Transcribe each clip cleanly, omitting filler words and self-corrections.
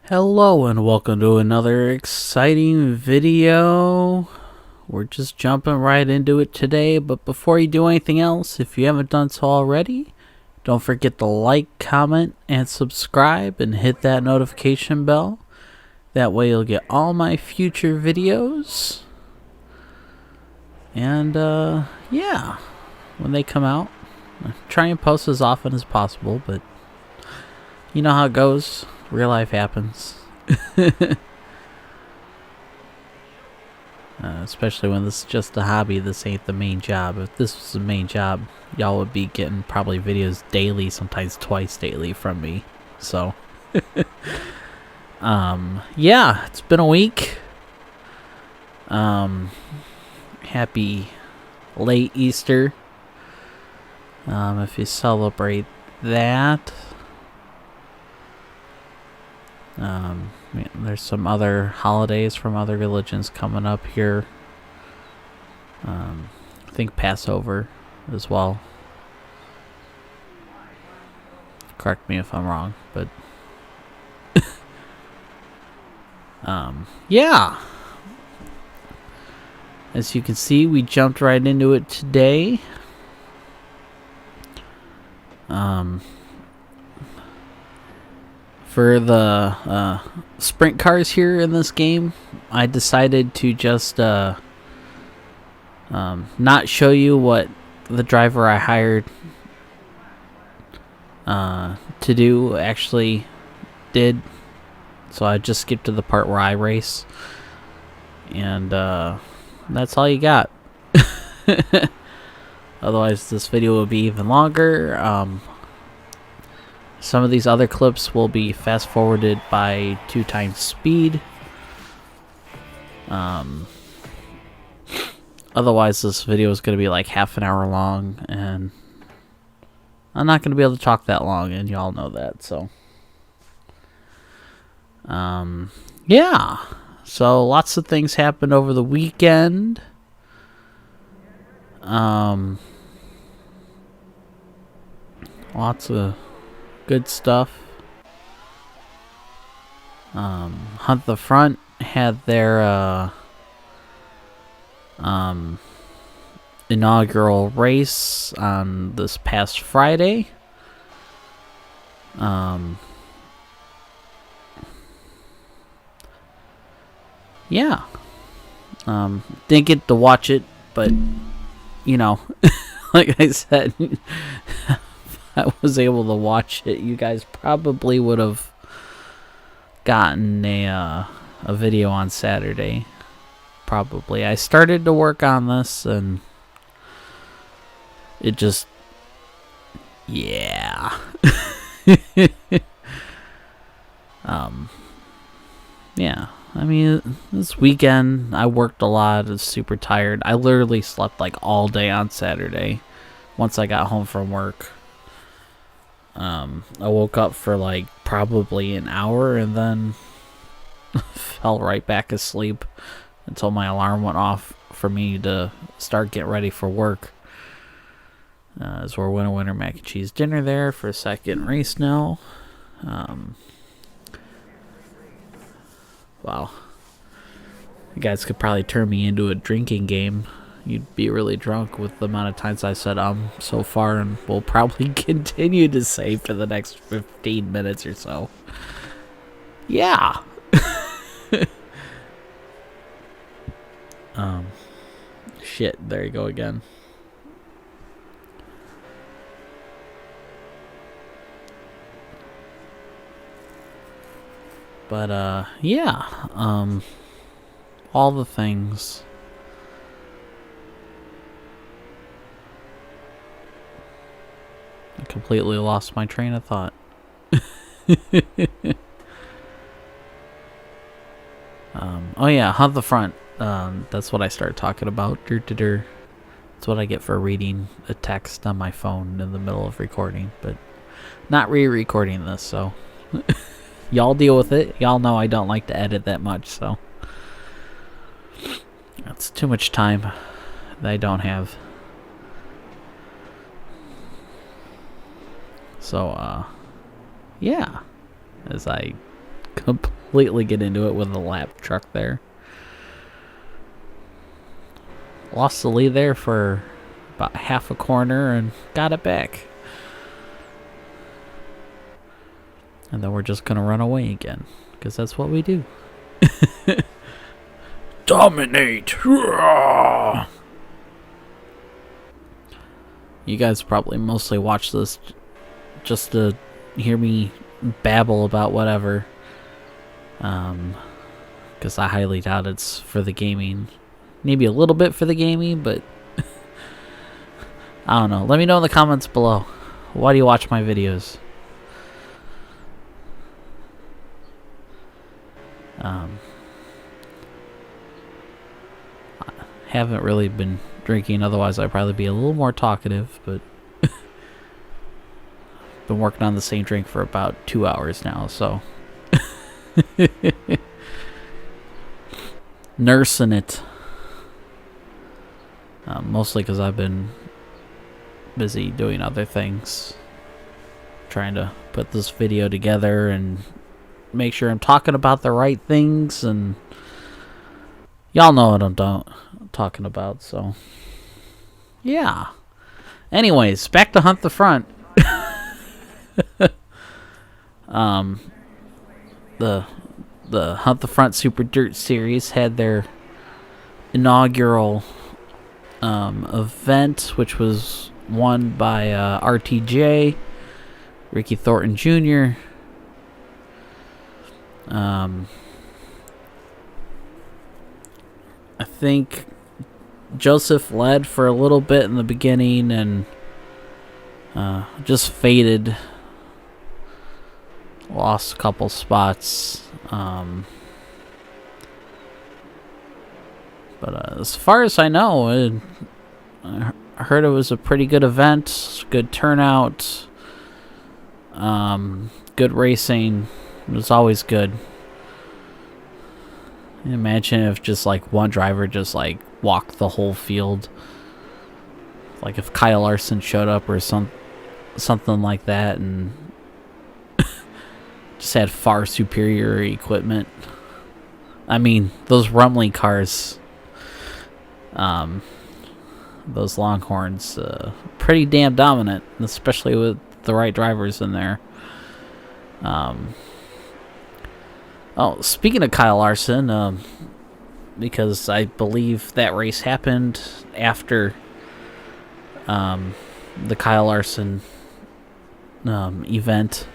Hello and welcome to another exciting video. We're just jumping right into it today, but before you do anything else, if you haven't done so already, don't forget to like, comment, and subscribe and hit that notification bell. That way you'll get all my future videos. And yeah, when they come out, I try and post as often as possible, but you know how it goes. Real life happens. Especially when this is just a hobby. This ain't the main job. If this was the main job, y'all would be getting probably videos daily, sometimes twice daily from me. So yeah, it's been a week. Happy late Easter, if you celebrate that. There's some other holidays from other religions coming up here. I think Passover as well. Correct me if I'm wrong, but yeah. As you can see, we jumped right into it today. For the sprint cars here in this game, I decided to just not show you what the driver I hired to do actually did. So I just skipped to the part where I race. And that's all you got. Otherwise, this video will be even longer. Some of these other clips will be fast forwarded by 2 times speed. Otherwise, this video is going to be like half an hour long, and I'm not going to be able to talk that long, and y'all know that. So, yeah. So lots of things happened over the weekend. Lots of good stuff. Hunt the Front had their inaugural race on this past Friday. Yeah. Didn't get to watch it, but you know, like I said, I was able to watch it. You guys probably would have gotten a video on Saturday. Probably. I started to work on this and it just, yeah. Yeah. I mean, this weekend I worked a lot. I was super tired. I literally slept like all day on Saturday once I got home from work. I woke up for like probably an hour and then fell right back asleep until my alarm went off for me to start getting ready for work. As we're winter mac and cheese dinner there for a second race now. Wow. You guys could probably turn me into a drinking game. You'd be really drunk with the amount of times I said so far, and we'll probably continue to say for the next 15 minutes or so. Yeah. Shit, there you go again. But yeah, all the things. I completely lost my train of thought. Oh yeah, Hunt the Front. That's what I started talking about. That's what I get for reading a text on my phone in the middle of recording, but not re-recording this, so y'all deal with it. Y'all know I don't like to edit that much, so that's too much time that I don't have. So, yeah, as I completely get into it with the lap truck there. Lost the lead there for about half a corner and got it back. And then we're just going to run away again, because that's what we do. Dominate! You guys probably mostly watch this just to hear me babble about whatever. Because I highly doubt it's for the gaming. Maybe a little bit for the gaming, but I don't know. Let me know in the comments below. Why do you watch my videos? I haven't really been drinking, otherwise I'd probably be a little more talkative, but been working on the same drink for about 2 hours now, so nursing it. Mostly because I've been busy doing other things, trying to put this video together and make sure I'm talking about the right things, and y'all know what I'm talking about, so yeah. Anyways, back to Hunt the Front. The Hunt the Front Super Dirt Series had their inaugural event, which was won by RTJ, Ricky Thornton Jr. I think Joseph led for a little bit in the beginning and just faded. Lost a couple spots. But as far as I know, I heard it was a pretty good event, good turnout, good racing. It was always good. Imagine if just like one driver just like walked the whole field. Like if Kyle Larson showed up or something like that and just had far superior equipment. I mean, those Rumley cars, those Longhorns, pretty damn dominant, especially with the right drivers in there. Oh, speaking of Kyle Larson, because I believe that race happened after the Kyle Larson event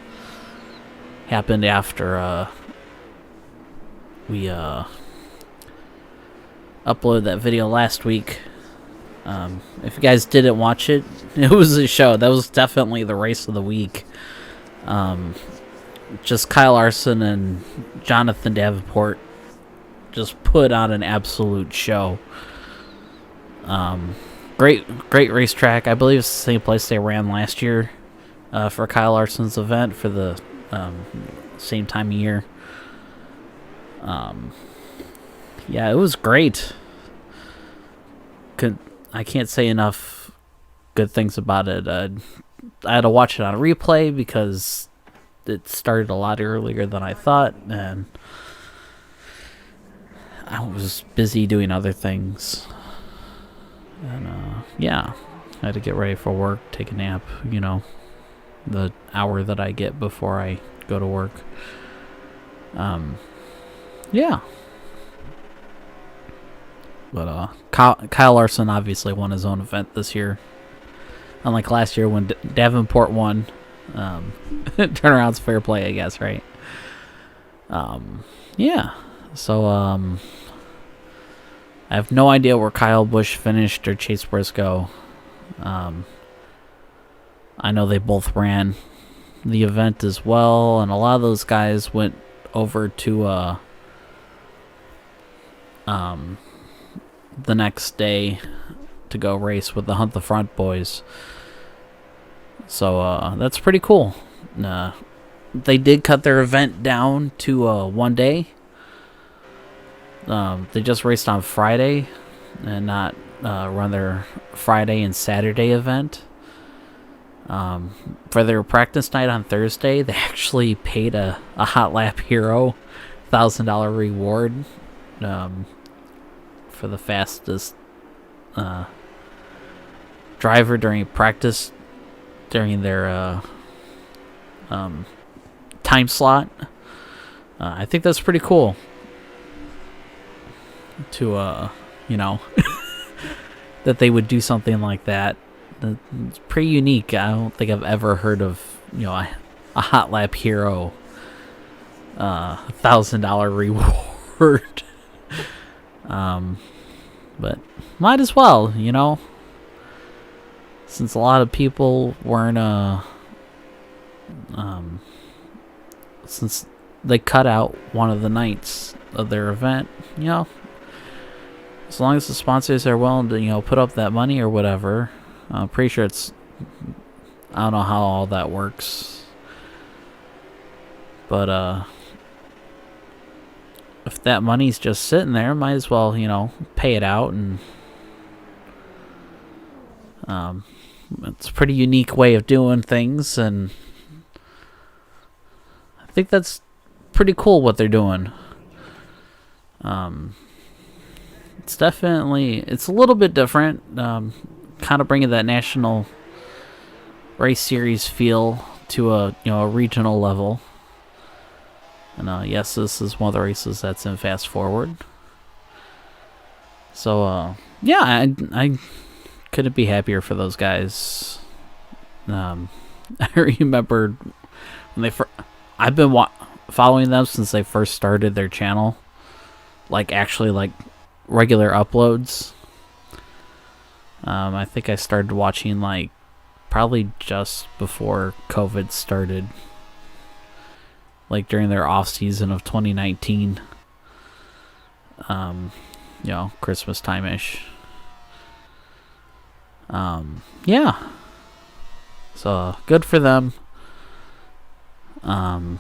happened after we uploaded that video last week. If you guys didn't watch it, it was a show. That was definitely the race of the week. Just Kyle Larson and Jonathan Davenport just put on an absolute show. Great racetrack. I believe it's the same place they ran last year for Kyle Larson's event for the same time of year. Yeah, it was great. I can't say enough good things about it. I had to watch it on a replay because it started a lot earlier than I thought, and I was busy doing other things. And yeah, I had to get ready for work, take a nap, you know, the hour that I get before I go to work. Yeah. But Kyle Larson obviously won his own event this year. Unlike last year when Davenport won. Turnaround's fair play, I guess, right? Yeah. So, I have no idea where Kyle Busch finished or Chase Briscoe. I know they both ran the event as well, and a lot of those guys went over to the next day to go race with the Hunt the Front boys. So that's pretty cool. They did cut their event down to 1 day. They just raced on Friday and not run their Friday and Saturday event. For their practice night on Thursday, they actually paid a hot lap hero $1,000 reward for the fastest driver during practice during their time slot. I think that's pretty cool to that they would do something like that. It's pretty unique. I don't think I've ever heard of a hot lap hero $1,000 reward. But might as well, since a lot of people weren't since they cut out one of the nights of their event, as long as the sponsors are willing to put up that money or whatever. I'm pretty sure I don't know how all that works, but if that money's just sitting there, might as well pay it out. And it's a pretty unique way of doing things, and I think that's pretty cool what they're doing. It's a little bit different, kind of bringing that national race series feel to a regional level. And yes, this is one of the races that's in Fast Forward. So yeah, I couldn't be happier for those guys. I remember when I've been following them since they first started their channel, actually regular uploads. I think I started watching probably just before COVID started, during their off season of 2019. Christmas time-ish. Yeah. So good for them. I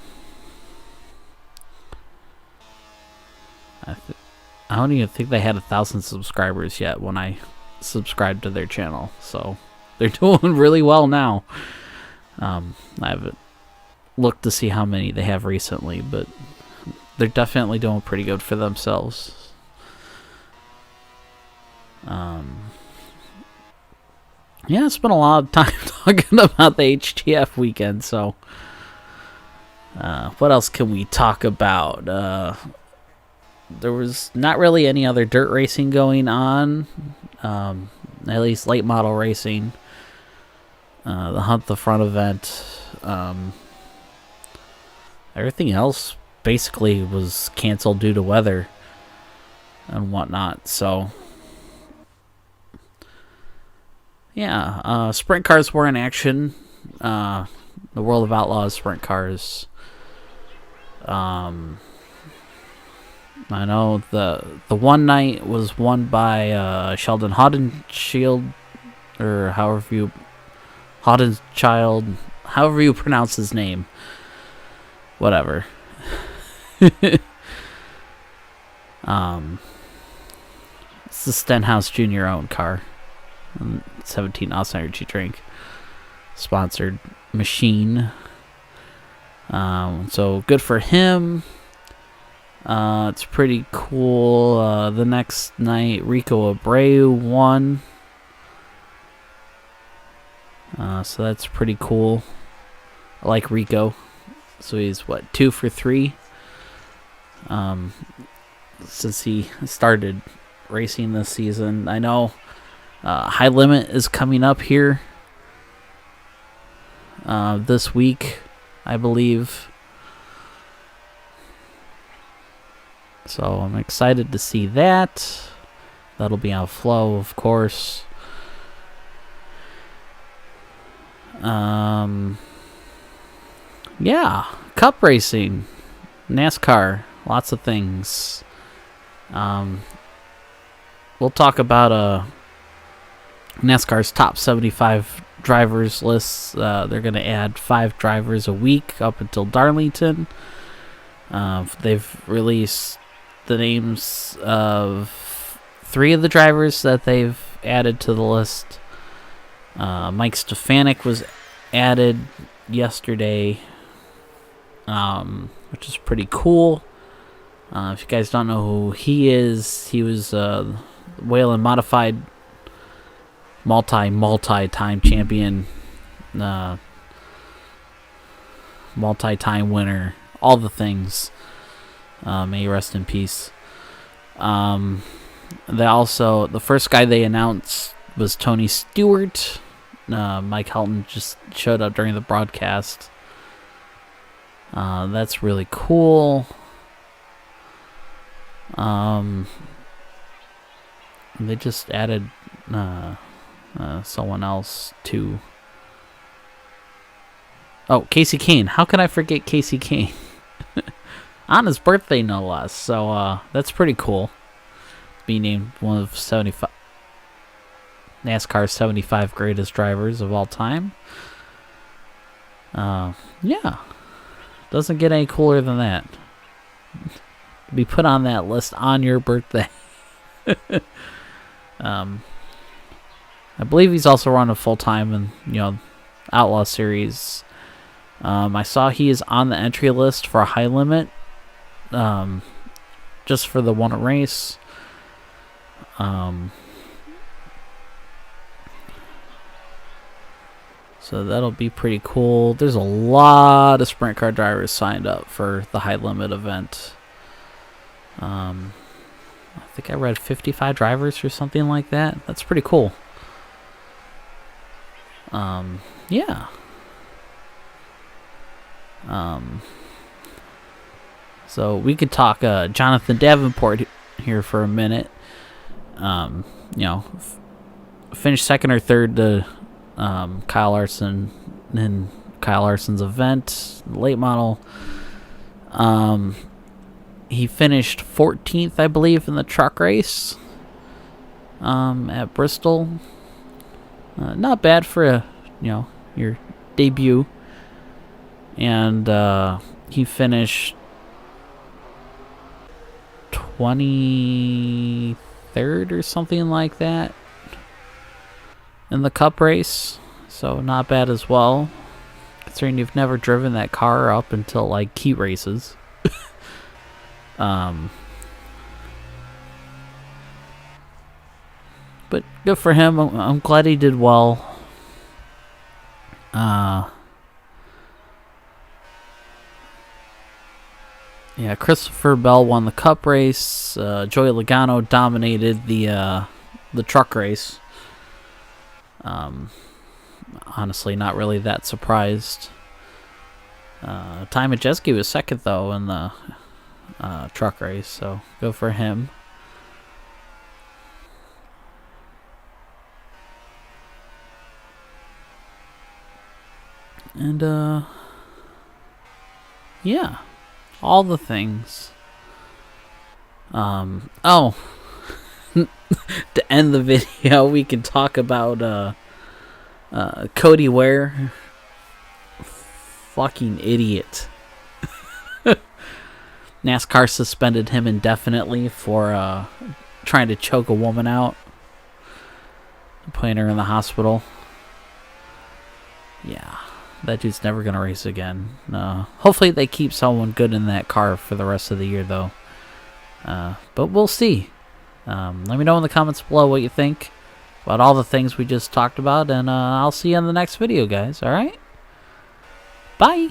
don't even think they had 1,000 subscribers yet when I subscribed to their channel, so they're doing really well now. I haven't looked to see how many they have recently, but they're definitely doing pretty good for themselves. Yeah, I spent a lot of time talking about the HTF weekend, so what else can we talk about? There was not really any other dirt racing going on, at least late model racing. The Hunt the Front event. Everything else basically was canceled due to weather and whatnot. So, yeah, sprint cars were in action. The World of Outlaws sprint cars. I know the one night was won by Sheldon Haudenschild, or Haudenschild, however you pronounce his name. Whatever. It's the Stenhouse Jr. owned car. 17 ounce energy drink. Sponsored machine. So good for him. It's pretty cool. The next night, Rico Abreu won. So that's pretty cool. I like Rico. So he's 2 for 3 since he started racing this season. I know High Limit is coming up here this week, I believe. So I'm excited to see that. That'll be on Flow, of course. Yeah, Cup racing, NASCAR, lots of things. We'll talk about NASCAR's top 75 drivers lists. They're going to add 5 drivers a week up until Darlington. They've released the names of 3 of the drivers that they've added to the list. Mike Stefanik was added yesterday, which is pretty cool. If you guys don't know who he is, he was Whelen modified multi-time champion, multi-time winner, all the things. May he rest in peace. The first guy they announced was Tony Stewart. Mike Helton just showed up during the broadcast. That's really cool. They just added someone else too. Oh, Casey Kane. How can I forget Casey Kane? On his birthday, no less. So that's pretty cool. Being named one of NASCAR's 75 greatest drivers of all time. Yeah. Doesn't get any cooler than that. Be put on that list on your birthday. I believe he's also running full time in Outlaw series. I saw he is on the entry list for a high limit, just for the one race. So that'll be pretty cool. There's a lot of sprint car drivers signed up for the high limit event. I think I read 55 drivers or something like that. That's pretty cool. Yeah. So we could talk Jonathan Davenport here for a minute. Finished second or third to Kyle Larson in Kyle Larson's event, late model. He finished 14th, I believe, in the truck race at Bristol. Not bad for your debut. And he finished 23rd or something like that in the Cup race. So not bad as well, considering you've never driven that car up until like heat races. But good for him. I'm glad he did well. Yeah, Christopher Bell won the Cup race. Joey Logano dominated the truck race. Honestly, not really that surprised. Ty Majeski was second, though, in the truck race, so good for him. And, yeah, all the things. To end the video, we can talk about Cody Ware. Fucking idiot. NASCAR suspended him indefinitely for trying to choke a woman out, putting her in the hospital. Yeah, that dude's never gonna race again. Hopefully they keep someone good in that car for the rest of the year, though. But we'll see. Let me know in the comments below what you think about all the things we just talked about, and I'll see you in the next video, guys. Alright? Bye!